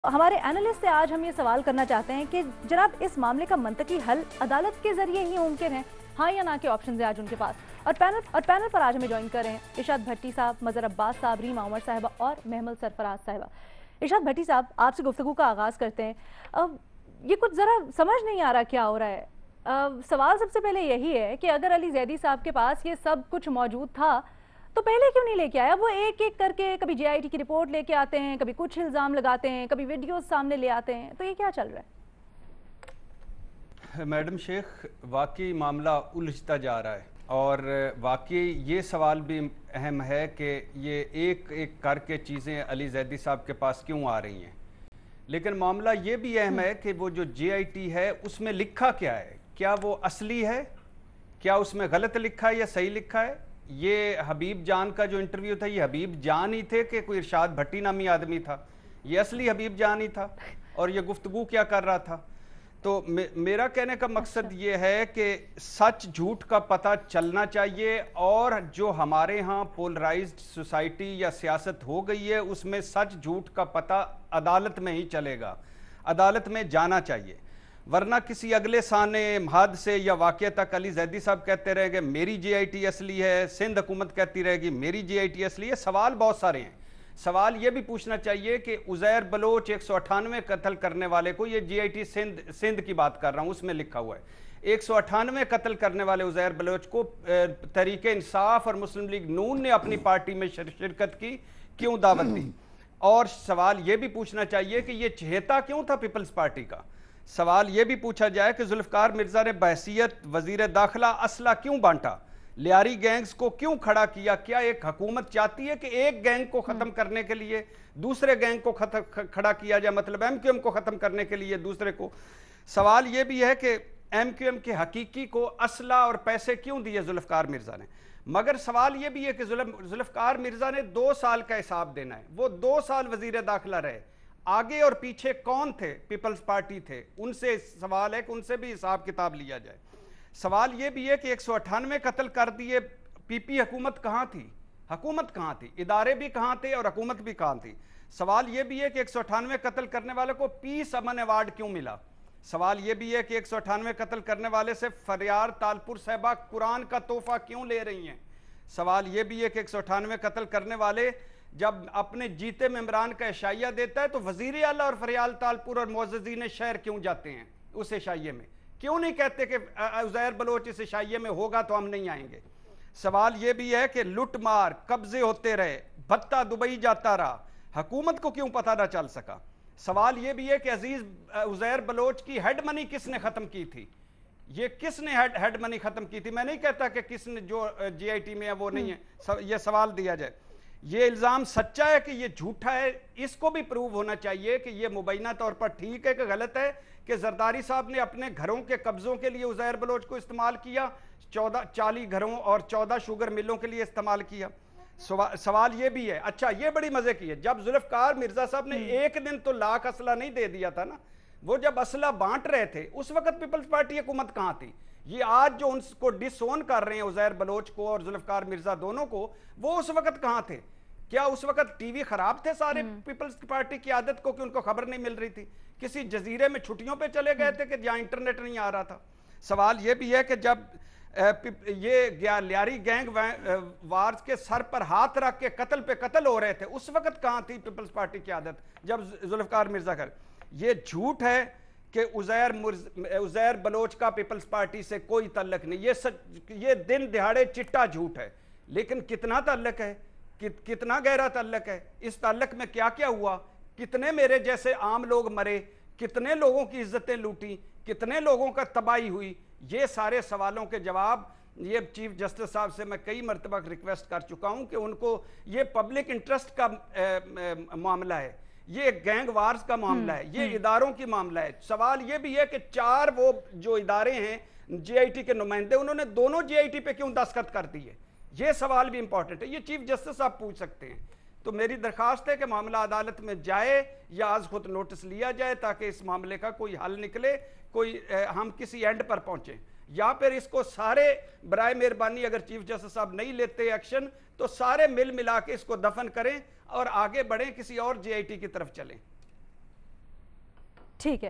हमारे एनालिस्ट से आज हम ये सवाल करना चाहते हैं कि जनाब इस मामले का मंतकी हल अदालत के जरिए ही मुमकिन है, हाँ या ना के ऑप्शन है आज उनके पास। और पैनल पर आज हमें ज्वाइन कर रहे हैं इरशाद भट्टी साहब, मजहर अब्बास साहब, रीमा उमर साहिबा और महमल सरफराज साहिबा। इरशाद भट्टी साहब, आपसे गुफ्तगू का आगाज़ करते हैं। ये कुछ ज़रा समझ नहीं आ रहा क्या हो रहा है। सवाल सबसे पहले यही है कि अगर अली जैदी साहब के पास ये सब कुछ मौजूद था तो पहले क्यों नहीं लेके आया? वो एक एक करके कभी जेआईटी की रिपोर्ट लेके आते हैं, कभी कुछ इल्ज़ाम लगाते हैं, कभी वीडियोस सामने ले आते हैं, तो ये क्या चल रहा है? मैडम शेख, वाकई मामला उलझता जा रहा है और वाकई ये सवाल भी अहम है कि ये एक एक करके चीज़ें अली जैदी साहब के पास क्यों आ रही हैं। लेकिन मामला ये भी अहम है कि वो जो जेआईटी है उसमें लिखा क्या है, क्या वो असली है, क्या उसमें गलत लिखा है या सही लिखा है। ये हबीब जान का जो इंटरव्यू था, ये हबीब जान ही थे कि कोई इरशाद भट्टी नामी आदमी था? ये असली हबीब जान ही था और ये गुफ्तगू क्या कर रहा था? तो मेरा कहने का मकसद ये है कि सच झूठ का पता चलना चाहिए और जो हमारे यहाँ पोलराइज्ड सोसाइटी या सियासत हो गई है उसमें सच झूठ का पता अदालत में ही चलेगा, अदालत में जाना चाहिए। वरना किसी अगले साने हादसे या वाक़या तक अली जैदी साहब कहते रहेंगे मेरी जेआईटी असली है, सिंध हुकूमत कहती रहेगी मेरी जेआईटी असली है। सवाल बहुत सारे हैं। सवाल ये भी पूछना चाहिए कि उज़ैर बलोच 198 कत्ल करने वाले को, ये जेआईटी सिंध की बात कर रहा हूँ, उसमें लिखा हुआ है 198 कत्ल करने वाले उज़ैर बलोच को तहरीक इंसाफ और मुस्लिम लीग नून ने अपनी पार्टी में शिरकत की क्यों दावत दी। और सवाल ये भी पूछना चाहिए कि ये चहेता क्यों था पीपल्स पार्टी का। सवाल यह भी पूछा जाए कि जुल्फ़िकार मिर्जा ने बहसीयत वजीर दाखिला असला क्यों बांटा, लियारी गैंग्स को क्यों खड़ा किया। क्या एक हुकूमत चाहती है कि एक गैंग को खत्म करने के लिए दूसरे गैंग को खड़ा किया जाए, मतलब एमक्यूएम को खत्म करने के लिए दूसरे को। सवाल यह भी है कि एमक्यूएम के हकीकी को असला और पैसे क्यों दिए जुल्फ़िकार मिर्जा ने। मगर सवाल यह भी है कि जुल्फ़िकार मिर्जा ने 2 साल का हिसाब देना है। वो 2 साल वजीर दाखिला रहे, आगे और पीछे कौन थे? पीपल्स पार्टी थे। उनसे सवाल है कि उनसे भी हिसाब किताब लिया जाए। सवाल यह भी है कि 198 कत्ल कर दिए, पीपी हुकूमत कहाँ थी? हुकूमत कहाँ थी? इदारे भी कहाँ थे और हुकूमत भी कहाँ थी? सवाल यह भी है कि 198 कत्ल करने वाले को पीस अमन अवार्ड क्यों मिला? सवाल यह भी है कि 198 कत्ल करने वाले से फरियार तालपुर साहिबा कुरान का तोहफा क्यों ले रही हैं? सवाल यह भी है कि 198 कत्ल करने वाले जब अपने जीते मेम्बरान का इशाइया देता है तो वजीर आला और फरियाल तालपुर और मुअज़्ज़िज़ीन शहर क्यों जाते हैं उस इशाइये में? क्यों नहीं कहते कि उज़ैर बलोच इस इशाइये में होगा तो हम नहीं आएंगे? सवाल यह भी है कि लुट मार कब्जे होते रहे, भत्ता दुबई जाता रहा, हुकूमत को क्यों पता ना चल सका? सवाल यह भी है कि अजीज उज़ैर बलोच की हेड मनी किसने खत्म की थी? ये किसने हेड मनी खत्म की थी? मैं नहीं कहता कि किसने, जो जेआईटी में है वो नहीं है, ये सवाल दिया जाए। ये इल्ज़ाम सच्चा है कि ये झूठा है, इसको भी प्रूव होना चाहिए कि ये मुबैना तौर पर ठीक है कि गलत है कि जरदारी साहब ने अपने घरों के कब्जों के लिए उज़ैर बलोच को इस्तेमाल किया, 40 घरों और 14 शुगर मिलों के लिए इस्तेमाल किया। सवाल ये भी है। अच्छा, ये बड़ी मजे की है, जब जुल्फ़िकार मिर्जा साहब ने एक दिन तो लाख असला नहीं दे दिया था ना, वो जब असला बांट रहे थे उस वक्त पीपल्स पार्टी हुकूमत कहाँ थी? ये आज जो उनको डिसोन कर रहे हैं उज़ैर बलोच को और जुल्फ़िकार मिर्जा दोनों को, वो उस वक्त कहाँ थे? क्या उस वक्त टीवी खराब थे सारे पीपल्स पार्टी की आदत को कि उनको खबर नहीं मिल रही थी? किसी जजीरे में छुट्टियों पे चले गए थे कि जहाँ इंटरनेट नहीं आ रहा था? सवाल ये भी है कि जब ये लियारी गैंग वार्स के सर पर हाथ रख के कत्ल पे कत्ल हो रहे थे, उस वक्त कहाँ थी पीपल्स पार्टी की आदत जब जुल्फ़िकार मिर्जा कर? ये झूठ है कि उज़ैर बलोच का पीपल्स पार्टी से कोई तल्लक नहीं। ये दिन दिहाड़े चिट्टा झूठ है। लेकिन कितना तल्लक है, कितना गहरा तल्लक है? इस तल्लक में क्या क्या हुआ? कितने मेरे जैसे आम लोग मरे, कितने लोगों की इज्जतें लूटी, कितने लोगों का तबाही हुई? ये सारे सवालों के जवाब ये चीफ जस्टिस साहब से मैं कई मरतबा रिक्वेस्ट कर चुका हूं कि उनको, ये पब्लिक इंटरेस्ट का मामला है, ये गैंग वार्स का मामला है, ये इदारों की मामला है। सवाल ये भी है कि 4 वो जो इदारे हैं जेआईटी के नुमाइंदे, उन्होंने दोनों जेआईटी पे क्यों दस्तखत कर दिए? ये सवाल भी इंपॉर्टेंट है, ये चीफ जस्टिस साहब पूछ सकते हैं। तो मेरी दरखास्त है कि मामला अदालत में जाए या आज खुद नोटिस लिया जाए ताकि इस मामले का कोई हल निकले, हम किसी एंड पर पहुंचे। या फिर इसको सारे बराए मेहरबानी, अगर चीफ जस्टिस साहब नहीं लेते एक्शन तो सारे मिल मिला के इसको दफन करें और आगे बढ़ें, किसी और जेआईटी की तरफ चलें। ٹھیک ہے